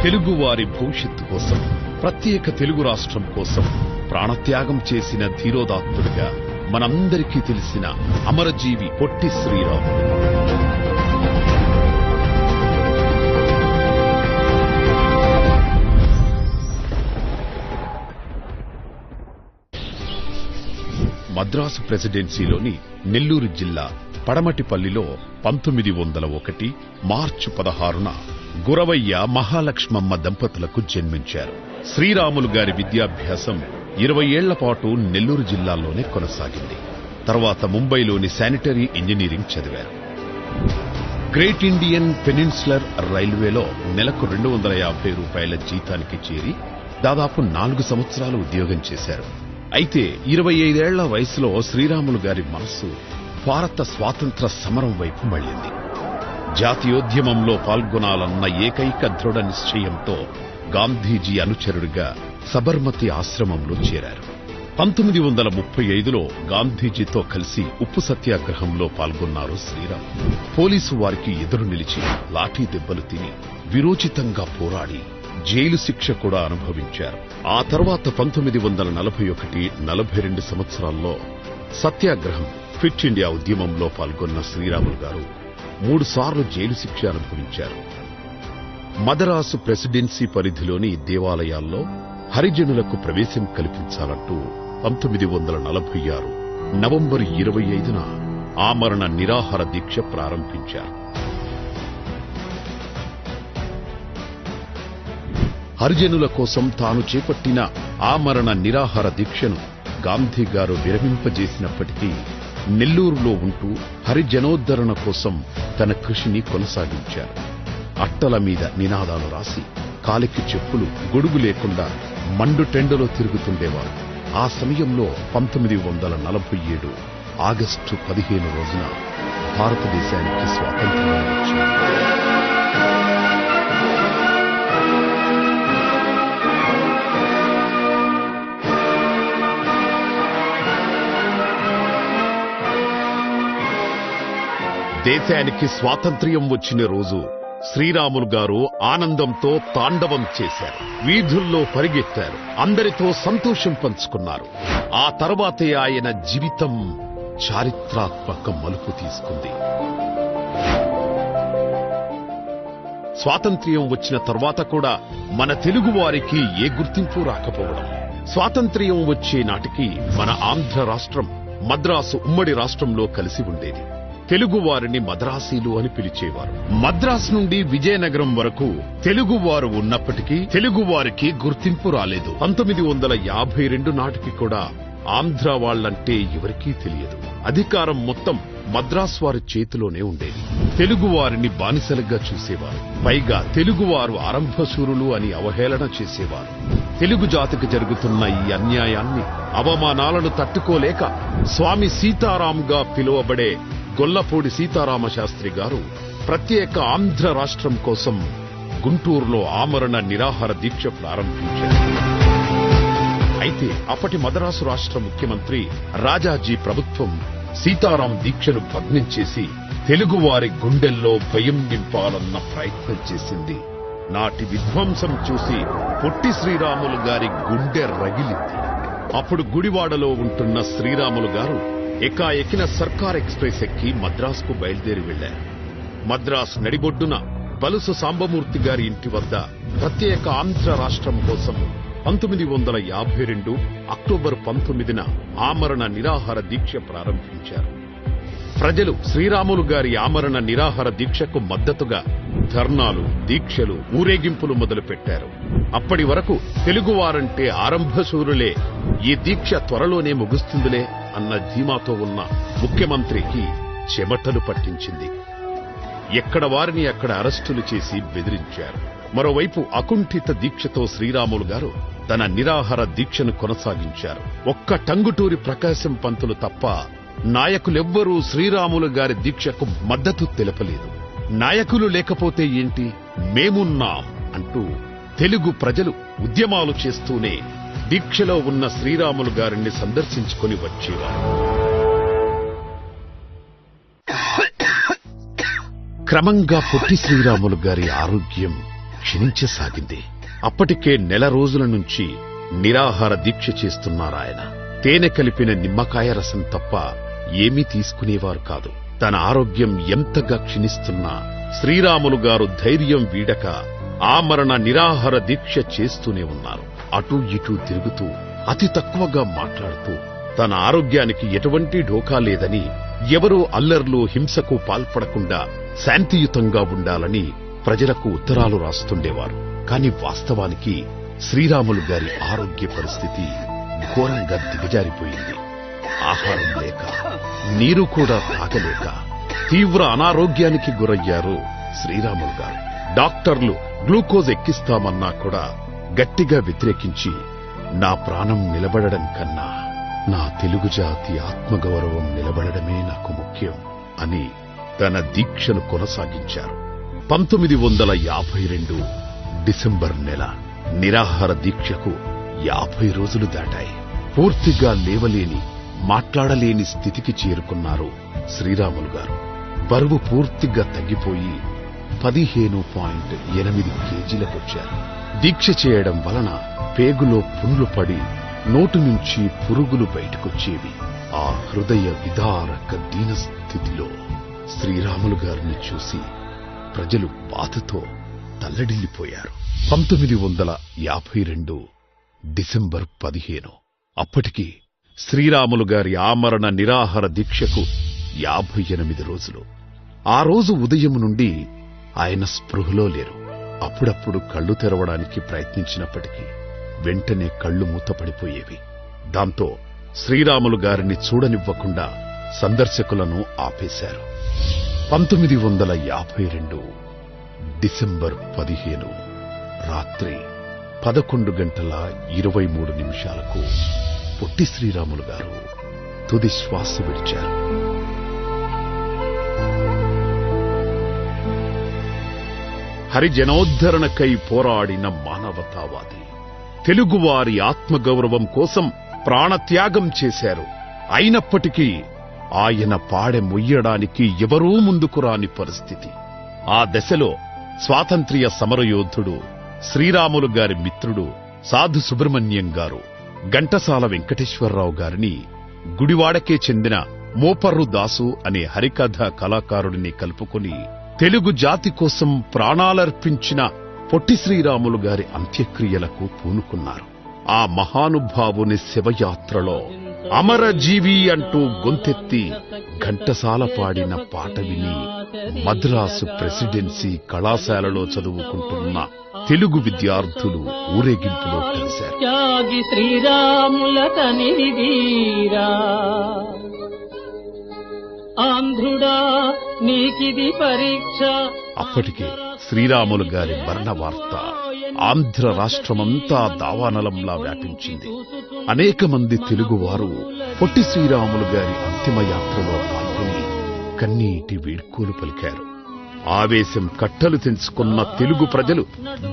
తెలుగువారి భవిష్యత్తు కోసం, ప్రత్యేక తెలుగు రాష్ట్రం కోసం ప్రాణత్యాగం చేసిన ధీరోదాత్తుడిగా మనందరికీ తెలిసిన అమరజీవి పొట్టి శ్రీరాములు. మద్రాసు ప్రెసిడెన్సీలోని నెల్లూరు జిల్లా పడమటిపల్లిలో 1901 మార్చి 16న గురవయ్య మహాలక్ష్మమ్మ దంపతులకు జన్మించారు. శ్రీరాములు గారి విద్యాభ్యాసం 20 ఏళ్ల పాటు నెల్లూరు జిల్లాలోనే కొనసాగింది. తర్వాత ముంబైలోని శానిటరీ ఇంజనీరింగ్ చదివారు. గ్రేట్ ఇండియన్ పెనిన్సులర్ రైల్వేలో నెలకు 250 రూపాయల జీతానికి చేరి దాదాపు 4 సంవత్సరాలు ఉద్యోగం చేశారు. అయితే 25 ఏళ్ల వయసులో శ్రీరాములు గారి మనస్సు భారత స్వాతంత్ర సమరం వైపు మళ్లింది. జాతీయోద్యమంలో పాల్గొనాలన్న ఏకైక దృఢ నిశ్చయంతో గాంధీజీ అనుచరుడిగా సబర్మతి ఆశ్రమంలో చేరారు. 1935లో గాంధీజీతో కలిసి ఉప్పు సత్యాగ్రహంలో పాల్గొన్నారు శ్రీరాములు. పోలీసు వారికి ఎదురు నిలిచి లాఠీ దెబ్బలు తిని విరోచితంగా పోరాడి జైలు శిక్ష కూడా అనుభవించారు. ఆ తర్వాత 1941-42 సంవత్సరాల్లో సత్యాగ్రహం, క్విట్ ఇండియా ఉద్యమంలో పాల్గొన్న శ్రీరాములు గారు 3 సార్లు జైలు శిక్ష అనుభవించారు. మదరాసు ప్రెసిడెన్సీ పరిధిలోని దేవాలయాల్లో హరిజనులకు ప్రవేశం కల్పించాలంటూ 1946 నవంబర్ 25న ఆమరణ నిరాహార దీక్ష ప్రారంభించారు. హరిజనుల కోసం తాను చేపట్టిన ఆమరణ నిరాహార దీక్షను గాంధీ గారు విరమింపజేసినప్పటికీ నెల్లూరులో ఉంటూ హరిజనోద్ధరణ కోసం తన కృషిని కొనసాగించారు. అట్టల మీద నినాదాలు రాసి కాలికి చెప్పులు, గొడుగు లేకుండా మండుటెండలో తిరుగుతుండేవారు. ఆ సమయంలో 1947 ఆగస్టు 15 రోజున భారతదేశానికి స్వాతంత్ర్యం వచ్చింది. దేశానికి స్వాతంత్ర్యం వచ్చిన రోజు శ్రీరాములు గారు ఆనందంతో తాండవం చేశారు. వీధుల్లో పరిగెత్తారు. అందరితో సంతోషం పంచుకున్నారు. ఆ తర్వాతే ఆయన జీవితం చారిత్రాత్మక మలుపు తీసుకుంది. స్వాతంత్ర్యం వచ్చిన తర్వాత కూడా మన తెలుగు వారికి ఏ గుర్తింపు రాకపోవడం, స్వాతంత్ర్యం వచ్చే నాటికి మన ఆంధ్ర రాష్ట్రం మద్రాసు ఉమ్మడి రాష్ట్రంలో కలిసి ఉండేది. తెలుగు వారిని మద్రాసీలు అని పిలిచేవారు. మద్రాసు నుండి విజయనగరం వరకు తెలుగు వారు ఉన్నప్పటికీ తెలుగు వారికి గుర్తింపు రాలేదు. 1952 నాటికి కూడా ఆంధ్ర వాళ్లంటే ఎవరికీ తెలియదు. అధికారం మొత్తం మద్రాసు వారి చేతిలోనే ఉండేది. తెలుగు వారిని బానిసలుగా చూసేవారు. పైగా తెలుగువారు ఆరంభశూరులు అని అవహేళన చేసేవారు. తెలుగు జాతికి జరుగుతున్న ఈ అన్యాయాన్ని, అవమానాలను తట్టుకోలేక స్వామి సీతారాంగా పిలువబడే గొల్లపూడి సీతారామ శాస్త్రి గారు ప్రత్యేక ఆంధ్ర రాష్ట్రం కోసం గుంటూరులో ఆమరణ నిరాహార దీక్ష ప్రారంభించారు. అయితే అప్పటి మద్రాసు రాష్ట్ర ముఖ్యమంత్రి రాజాజీ ప్రభుత్వం సీతారాం దీక్షను భగ్నం చేసి తెలుగువారి గుండెల్లో భయం నింపాలన్న ప్రయత్నం చేసింది. నాటి విధ్వంసం చూసి పొట్టి శ్రీరాములు గారి గుండె రగిలింది. అప్పుడు గుడివాడలో ఉంటున్న శ్రీరాములు గారు ఎకాఎకిన సర్కార్ ఎక్స్ప్రెస్ ఎక్కి మద్రాసుకు బయలుదేరి వెళ్లారు. మద్రాసు నడిబొడ్డున బలుసు సాంబమూర్తి గారి ఇంటి వద్ద ప్రత్యేక ఆంధ్ర రాష్ట్రం కోసం 1952 అక్టోబర్ 19న ఆమరణ నిరాహార దీక్ష ప్రారంభించారు. ప్రజలు శ్రీరాములు గారి ఆమరణ నిరాహార దీక్షకు మద్దతుగా ధర్నాలు, దీక్షలు, ఊరేగింపులు మొదలుపెట్టారు. అప్పటి వరకు తెలుగువారంటే ఆరంభశూరులే, ఈ దీక్ష త్వరలోనే ముగుస్తుందిలే అన్న ధీమాతో ఉన్న ముఖ్యమంత్రికి చెమటలు పట్టించింది. ఎక్కడ వారిని అక్కడ అరెస్టులు చేసి బెదిరించారు. మరోవైపు అకుంఠిత దీక్షతో శ్రీరాములు గారు తన నిరాహార దీక్షను కొనసాగించారు. ఒక్క టంగుటూరి ప్రకాశం పంతులు తప్ప నాయకులెవ్వరూ శ్రీరాములు గారి దీక్షకు మద్దతు తెలపలేదు. నాయకులు లేకపోతే ఏంటి, మేమున్నాం అంటూ తెలుగు ప్రజలు ఉద్యమాలు చేస్తూనే దీక్షలో ఉన్న శ్రీరాములు గారిని సందర్శించుకుని వచ్చేవారు. క్రమంగా పొట్టి శ్రీరాములు గారి ఆరోగ్యం క్షీణించసాగింది. అప్పటికే నెల రోజుల నుంచి నిరాహార దీక్ష చేస్తున్నారాయన. తేనె కలిపిన నిమ్మకాయ రసం తప్ప ఏమీ తీసుకునేవారు కాదు. తన ఆరోగ్యం ఎంతగా క్షీణిస్తున్నా శ్రీరాములు గారు ధైర్యం వీడక ఆమరణ నిరాహార దీక్ష చేస్తూనే ఉన్నారు. అటూ ఇటూ తిరుగుతూ అతి తక్కువగా మాట్లాడుతూ తన ఆరోగ్యానికి ఎటువంటి ఢోకా లేదని, ఎవరూ అల్లర్లు హింసకు పాల్పడకుండా శాంతియుతంగా ఉండాలని ప్రజలకు ఉత్తరాలు రాస్తుండేవారు. కాని వాస్తవానికి శ్రీరాములు గారి ఆరోగ్య పరిస్థితి ఘోరంగా దిగజారిపోయింది. ఆహారం లేక, నీరు కూడా తాగలేక తీవ్ర అనారోగ్యానికి గురయ్యారు శ్రీరాములు గారు. డాక్టర్లు గ్లూకోజ్ ఎక్కిస్తామన్నా కూడా గట్టిగా వ్యతిరేకించి, నా ప్రాణం నిలబడడం కన్నా నా తెలుగు జాతి ఆత్మగౌరవం నిలబడమే నాకు ముఖ్యం అని తన దీక్షను కొనసాగించారు. 1952 డిసెంబర్ నెల నిరాహార దీక్షకు 50 రోజులు దాటాయి. పూర్తిగా లేవలేని, మాట్లాడలేని స్థితికి చేరుకున్నారు శ్రీరాములు గారు. బరువు పూర్తిగా తగ్గిపోయి 15.8 కేజీలకొచ్చారు. దీక్ష చేయడం వలన పేగులో పుండ్లు పడి నోటు నుంచి పురుగులు బయటకొచ్చేవి. ఆ హృదయ విదారక దీనస్థితిలో శ్రీరాములు గారిని చూసి ప్రజలు బాధతో తల్లడిల్లిపోయారు. 1952 డిసెంబర్ 15. అప్పటికి శ్రీరాములు గారి ఆమరణ నిరాహార దీక్షకు 58 రోజులు. ఆ రోజు ఉదయం నుండి ఆయన స్పృహలో లేరు. అప్పుడప్పుడు కళ్ళు తెరవడానికి ప్రయత్నించినప్పటికీ వెంటనే కళ్ళు మూతపడిపోయేవి. దాంతో శ్రీరాములు గారిని చూడనివ్వకుండా సందర్శకులను ఆపేశారు. 1952 డిసెంబర్ 15 రాత్రి 11:23 పొట్టి శ్రీరాములు గారు తుది శ్వాస విడిచారు. హరిజనోద్ధరణకై పోరాడిన మానవతావాది, తెలుగువారి ఆత్మగౌరవం కోసం ప్రాణత్యాగం చేశారు. అయినప్పటికీ ఆయన పాడె మొయ్యడానికి ఎవరూ ముందుకు రాని పరిస్థితి. ఆ దశలో స్వాతంత్ర్య సమరయోధుడు, శ్రీరాములు గారి మిత్రుడు సాధు సుబ్రహ్మణ్యం గారు ఘంటసాల వెంకటేశ్వరరావు గారిని గుడివాడకే చెందిన మోపర్రు దాసు అనే హరికథ కళాకారుడిని కలుపుకుని తెలుగు జాతి కోసం ప్రాణాలర్పించిన పొట్టి శ్రీరాములు గారి అంత్యక్రియలకు పూనుకున్నారు. ఆ మహానుభావుని శివయాత్రలో అమరజీవి అంటూ గొంతెత్తి ఘంటసాల పాడిన పాట విని మద్రాసు ప్రెసిడెన్సీ కళాశాలలో చదువుకుంటున్న తెలుగు విద్యార్థులు ఊరేగింపులో కలిశారు. శ్రీరాముల తనివిరా ఆంధ్రుడా నీకిది పరీక్ష. అప్పటికే శ్రీరాములు గారి మరణ వార్త ఆంధ్ర రాష్ట్రమంతా దావానలంలా వ్యాపించింది. అనేక మంది తెలుగువారు పొట్టి శ్రీరాములు గారి అంతిమ యాత్రలో పాల్గొని కన్నీటి వీడ్కోలు పలికారు. ఆవేశం కట్టలు తెంచుకున్న తెలుగు ప్రజలు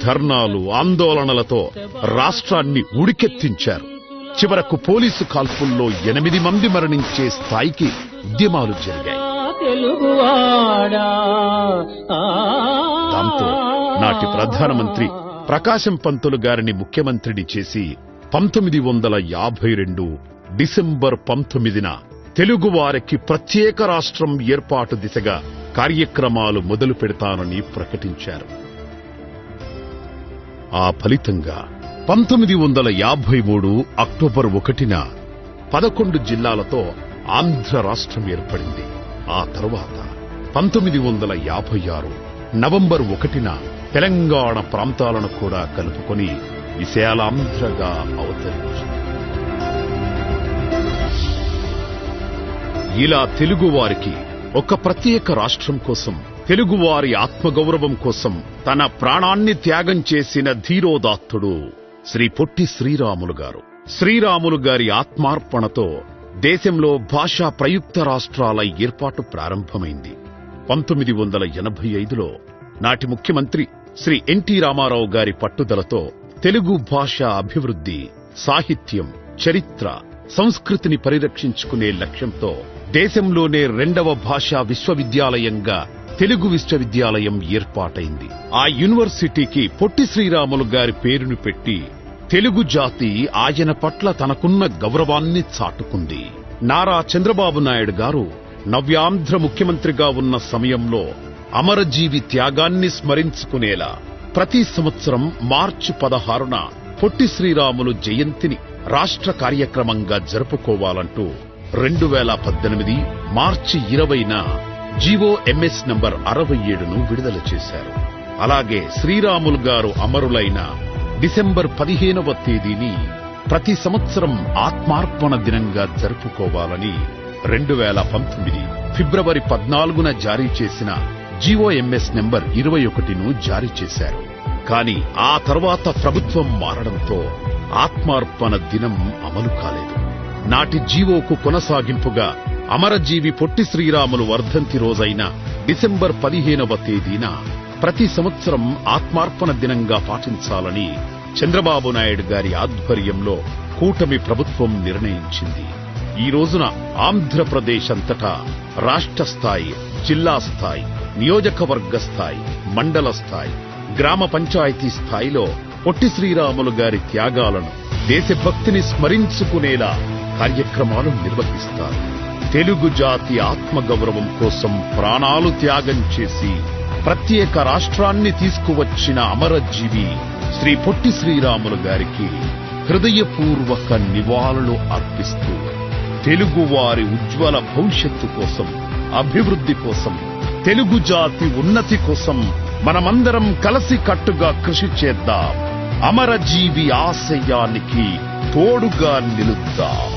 ధర్నాలు, ఆందోళనలతో రాష్ట్రాన్ని ఉడికెత్తించారు. చివరకు పోలీసు కాల్పుల్లో 8 మంది మరణించే స్థాయికి ఉద్యమాలు జరిగాయి. దాంతో నాటి ప్రధానమంత్రి ప్రకాశం పంతులు గారిని ముఖ్యమంత్రిని చేసి 1952 డిసెంబర్ 19న తెలుగువారికి ప్రత్యేక రాష్ట్రం ఏర్పాటు దిశగా కార్యక్రమాలు మొదలు పెడతానని ప్రకటించారు. ఆ ఫలితంగా 1953 అక్టోబర్ 1న 11 జిల్లాలతో ఆంధ్ర రాష్ట్రం ఏర్పడింది. ఆ తరువాత 1956 నవంబర్ 1న తెలంగాణ ప్రాంతాలను కూడా కలుపుకొని విశాలాంధ్రగా అవతరించింది. ఇలా తెలుగువారికి ఒక ప్రత్యేక రాష్ట్రం కోసం, తెలుగువారి ఆత్మగౌరవం కోసం తన ప్రాణాన్ని త్యాగం చేసిన ధీరోదాత్తుడు శ్రీ పొట్టి శ్రీరాములు గారు. శ్రీరాములు గారి ఆత్మార్పణతో దేశంలో భాషా ప్రయుక్త రాష్ట్రాల ఏర్పాటు ప్రారంభమైంది. 1985లో నాటి ముఖ్యమంత్రి శ్రీ ఎన్టీ రామారావు గారి పట్టుదలతో తెలుగు భాష అభివృద్ధి, సాహిత్యం, చరిత్ర, సంస్కృతిని పరిరక్షించుకునే లక్ష్యంతో దేశంలోనే 2వ భాషా విశ్వవిద్యాలయంగా తెలుగు విశ్వవిద్యాలయం ఏర్పాటైంది. ఆ యూనివర్సిటీకి పొట్టి శ్రీరాములు గారి పేరును పెట్టి తెలుగు జాతి ఆయన పట్ల తనకున్న గౌరవాన్ని చాటుకుంది. నారా చంద్రబాబు నాయుడు గారు నవ్యాంధ్ర ముఖ్యమంత్రిగా ఉన్న సమయంలో అమరజీవి త్యాగాన్ని స్మరించుకునేలా ప్రతి సంవత్సరం మార్చి 16న పొట్టి శ్రీరాములు జయంతిని రాష్ట్ర కార్యక్రమంగా జరుపుకోవాలంటూ 2018 మార్చి 20న GOMS నంబర్ 67ను విడుదల చేశారు. అలాగే శ్రీరాములు గారు అమరులైన డిసెంబర్ 15వ తేదీని ప్రతి సంవత్సరం ఆత్మార్పణ దినంగా జరుపుకోవాలని 2019 ఫిబ్రవరి 14న జారీ చేసిన GOMS నంబర్ 21ను జారీ చేశారు. కానీ ఆ తర్వాత ప్రభుత్వం మారడంతో ఆత్మార్పణ దినం అమలు కాలేదు. నాటి జీవోకు కొనసాగింపుగా అమరజీవి పొట్టి శ్రీరాములు వర్ధంతి రోజైన డిసెంబర్ 15వ తేదీన ప్రతి సంవత్సరం ఆత్మార్పణ దినంగా పాటించాలని చంద్రబాబు నాయుడు గారి ఆధ్వర్యంలో కూటమి ప్రభుత్వం నిర్ణయించింది. ఈ రోజున ఆంధ్రప్రదేశ్ అంతటా రాష్ట్ర స్థాయి, జిల్లా స్థాయి, నియోజకవర్గ స్థాయి, మండల స్థాయి, గ్రామ పంచాయతీ స్థాయిలో పొట్టి శ్రీరాములు గారి త్యాగాలను, దేశభక్తిని స్మరించుకునేలా కార్యక్రమాలు నిర్వహిస్తారు. తెలుగు జాతి ఆత్మగౌరవం కోసం ప్రాణాలు త్యాగం చేసి ప్రత్యేక రాష్ట్రాన్ని తీసుకువచ్చిన అమరజీవి శ్రీ పొట్టి శ్రీరాములు గారికి హృదయపూర్వక నివాళులు అర్పిస్తూ తెలుగు వారి ఉజ్వల భవిష్యత్తు కోసం, అభివృద్ధి కోసం, తెలుగు జాతి ఉన్నతి కోసం మనమందరం కలిసికట్టుగా కృషి చేద్దాం. అమరజీవి ఆశయానికి తోడుగా నిలుద్దాం.